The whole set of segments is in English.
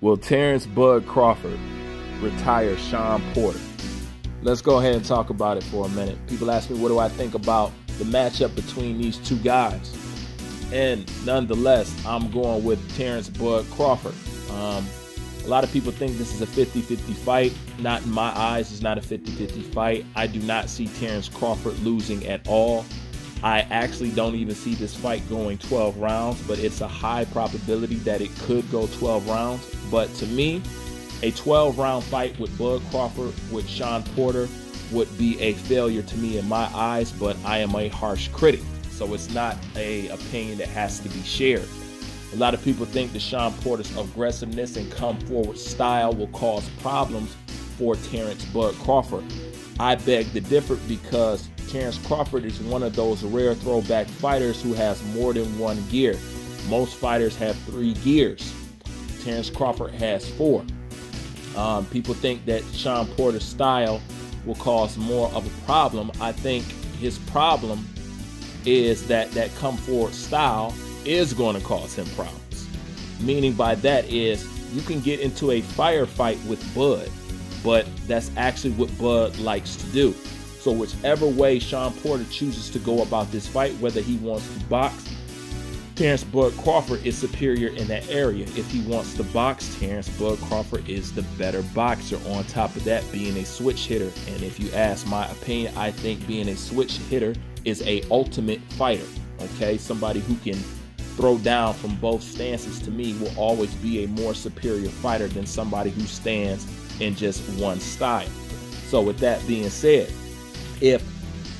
Will Terence "Bud" Crawford retire Shawn Porter? Let's go ahead and talk about it for a minute. People ask me, what do I think about the matchup between these two guys? And nonetheless, I'm going with Terence "Bud" Crawford. A lot of people think this is a 50-50 fight. Not in my eyes, it's not a 50-50 fight. I do not see Terence Crawford losing at all. I actually don't even see this fight going 12 rounds, but it's a high probability that it could go 12 rounds. But to me, a 12-round fight with Bud Crawford with Shawn Porter would be a failure to me in my eyes, but I am a harsh critic, so it's not an opinion that has to be shared. A lot of people think that Shawn Porter's aggressiveness and come forward style will cause problems for Terence "Bud" Crawford. I beg to differ because Terence Crawford is one of those rare throwback fighters who has more than one gear. Most fighters have 3 gears. Terence Crawford has 4. People think that Shawn Porter's style will cause more of a problem. I think his problem is that come forward style is going to cause him problems. Meaning by that is you can get into a firefight with Bud, but that's actually what Bud likes to do. So whichever way Shawn Porter chooses to go about this fight, whether he wants to box, Terence "Bud" Crawford is superior in that area. If he wants to box, Terence "Bud" Crawford is the better boxer. On top of that, being a switch hitter. And if you ask my opinion, I think being a switch hitter is a ultimate fighter. Okay, somebody who can throw down from both stances, to me, will always be a more superior fighter than somebody who stands in just one style. So with that being said, if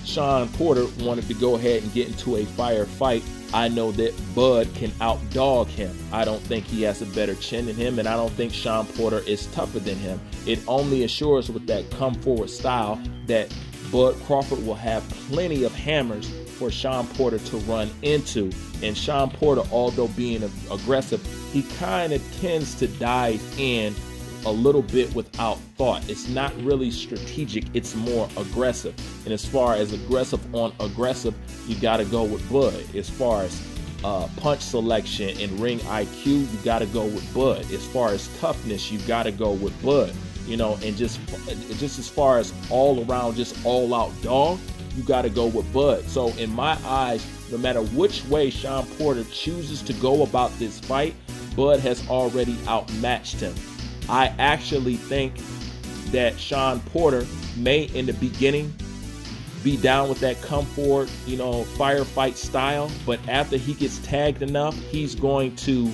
Shawn Porter wanted to go ahead and get into a fight, I know that Bud can outdog him. I don't think he has a better chin than him, and I don't think Shawn Porter is tougher than him. It only assures with that come forward style that Bud Crawford will have plenty of hammers for Shawn Porter to run into. And Shawn Porter, although being aggressive, he kind of tends to dive in a little bit without thought. It's not really strategic, it's more aggressive. And as far as aggressive on aggressive, you got to go with Bud. As far as punch selection and ring IQ, you got to go with Bud. As far as toughness, you got to go with Bud. You know, and just as far as all around, just all out dog, you got to go with Bud. So in my eyes, no matter which way Shawn Porter chooses to go about this fight, Bud has already outmatched him. I actually think that Shawn Porter may, in the beginning, be down with that come forward, firefight style. But after he gets tagged enough, he's going to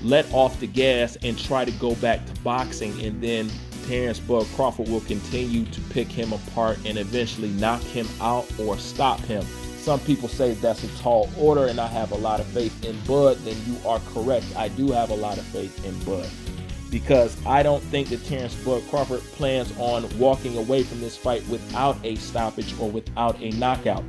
let off the gas and try to go back to boxing. And then Terence "Bud" Crawford will continue to pick him apart and eventually knock him out or stop him. Some people say that's a tall order, and I have a lot of faith in Bud. Then you are correct. I do have a lot of faith in Bud, because I don't think that Terence "Bud" Crawford plans on walking away from this fight without a stoppage or without a knockout,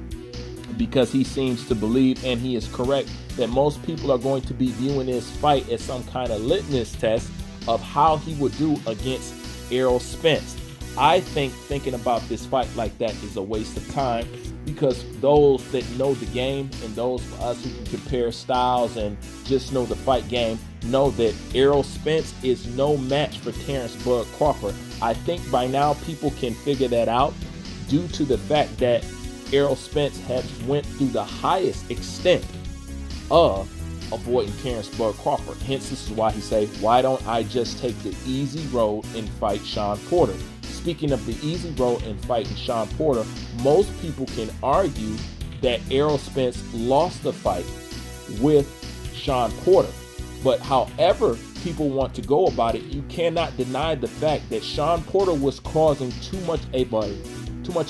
because he seems to believe, and he is correct, that most people are going to be viewing this fight as some kind of litmus test of how he would do against Errol Spence. I think thinking about this fight like that is a waste of time, because those that know the game and those of us who can compare styles and just know the fight game know that Errol Spence is no match for Terence "Bud" Crawford. I think by now people can figure that out due to the fact that Errol Spence has went through the highest extent of avoiding Terence "Bud" Crawford. Hence, this is why he say, why don't I just take the easy road and fight Shawn Porter? Speaking of the easy road and fighting Shawn Porter, most people can argue that Errol Spence lost the fight with Shawn Porter. But however people want to go about it, you cannot deny the fact that Shawn Porter was causing too much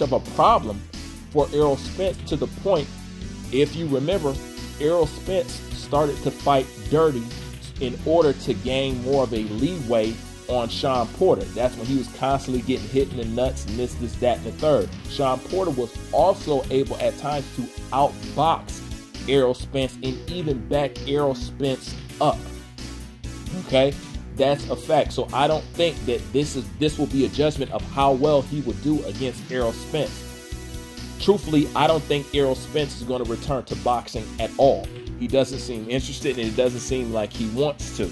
of a problem for Errol Spence, to the point, if you remember, Errol Spence started to fight dirty in order to gain more of a leeway on Shawn Porter. That's when he was constantly getting hit in the nuts and this, that, and the third. Shawn Porter was also able at times to outbox Errol Spence and even back Errol Spence up. Okay, that's a fact. So I don't think that this will be a judgment of how well he would do against Errol Spence. Truthfully, I don't think Errol Spence is going to return to boxing at all. He doesn't seem interested, and it doesn't seem like he wants to.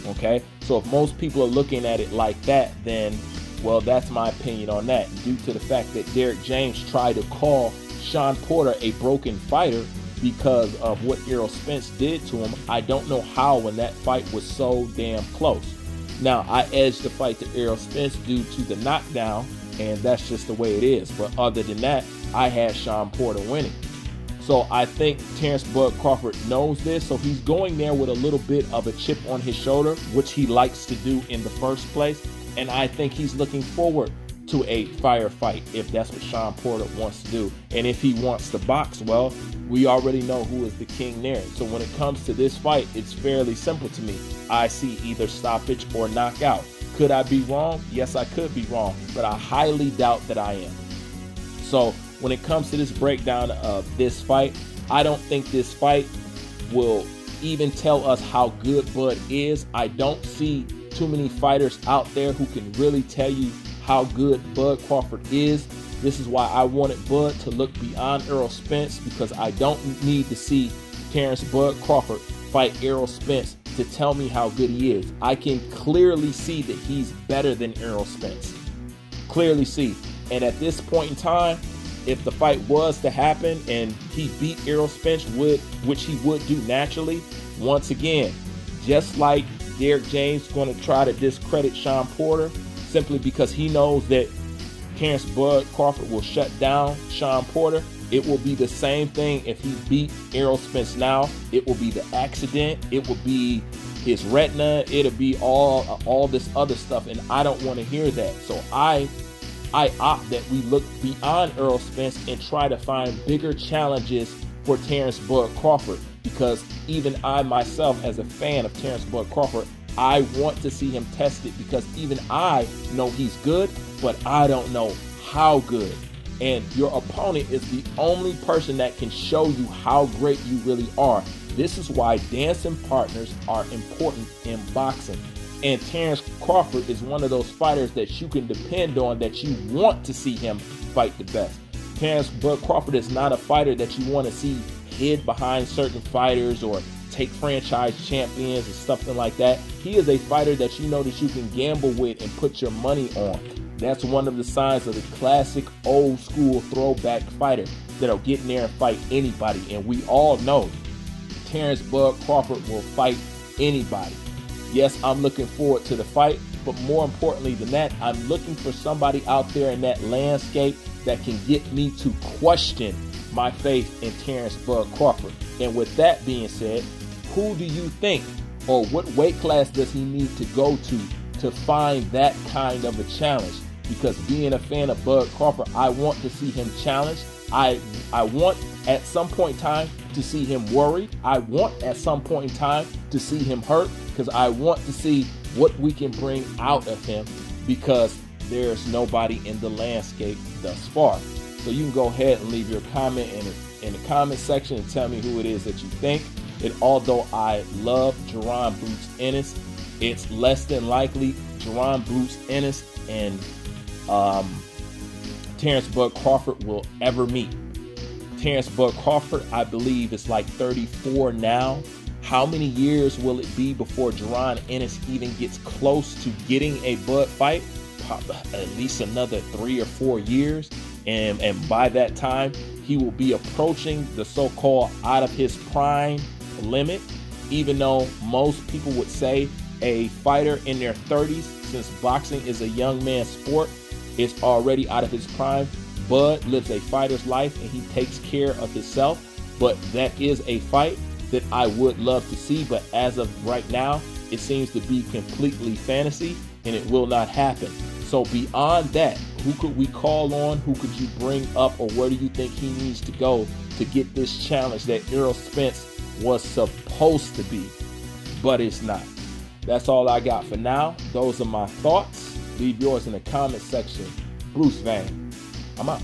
Okay, so if most people are looking at it like that, then, well, that's my opinion on that. Due to the fact that Derrick James tried to call Shawn Porter a broken fighter because of what Errol Spence did to him, I don't know how when that fight was so damn close. Now, I edged the fight to Errol Spence due to the knockdown, and that's just the way it is. But other than that, I had Shawn Porter winning. So I think Terence Bud Crawford knows this, so he's going there with a little bit of a chip on his shoulder, which he likes to do in the first place. And I think he's looking forward to a fire fight if that's what Shawn Porter wants to do. And if he wants to box, well, we already know who is the king there. So when it comes to this fight, it's fairly simple to me. I see either stoppage or knockout. Could I be wrong? Yes, I could be wrong, but I highly doubt that I am. So when it comes to this breakdown of this fight, I don't think this fight will even tell us how good Bud is. I don't see too many fighters out there who can really tell you how good Bud Crawford is. This is why I wanted Bud to look beyond Errol Spence, because I don't need to see Terence Bud Crawford fight Errol Spence to tell me how good he is. I can clearly see that he's better than Errol Spence. Clearly see. And at this point in time, if the fight was to happen and he beat Errol Spence, which he would do naturally, once again, just like Derrick James going to try to discredit Shawn Porter simply because he knows that Terence Bud Crawford will shut down Shawn Porter, it will be the same thing if he beat Errol Spence now. It will be the accident. It will be his retina. It'll be all this other stuff, and I don't want to hear that. So I opt that we look beyond Errol Spence and try to find bigger challenges for Terence Bud Crawford, because even I myself, as a fan of Terence Bud Crawford, I want to see him tested, because even I know he's good, but I don't know how good. And your opponent is the only person that can show you how great you really are. This is why dancing partners are important in boxing. And Terence Crawford is one of those fighters that you can depend on, that you want to see him fight the best. Terence Bud Crawford is not a fighter that you want to see hid behind certain fighters or take franchise champions or something like that. He is a fighter that you know that you can gamble with and put your money on. That's one of the signs of the classic old school throwback fighter that'll get in there and fight anybody. And we all know Terence Bud Crawford will fight anybody. Yes, I'm looking forward to the fight, but more importantly than that, I'm looking for somebody out there in that landscape that can get me to question my faith in Terence Bud Crawford. And with that being said, who do you think, or what weight class does he need to go to find that kind of a challenge? Because being a fan of Bud Crawford, I want to see him challenged. I want at some point in time to see him worried. I want at some point in time to see him hurt, because I want to see what we can bring out of him, because there's nobody in the landscape thus far. So you can go ahead and leave your comment in the comment section and tell me who it is that you think. And although I love Jaron Boots Ennis, it's less than likely Jaron Boots Ennis and Terence Bud Crawford will ever meet. Terence Bud Crawford, I believe, is like 34 now. How many years will it be before Jaron Ennis even gets close to getting a Bud fight? At least another 3 or 4 years. And by that time, he will be approaching the so-called out of his prime limit. Even though most people would say a fighter in their 30s, since boxing is a young man's sport, is already out of his prime. Bud lives a fighter's life and he takes care of himself. But that is a fight that I would love to see. But as of right now, it seems to be completely fantasy and it will not happen. So beyond that, who could we call on? Who could you bring up, or where do you think he needs to go to get this challenge that Errol Spence was supposed to be, but it's not? That's all I got for now. Those are my thoughts. Leave yours in the comment section. Bruce Van, I'm out.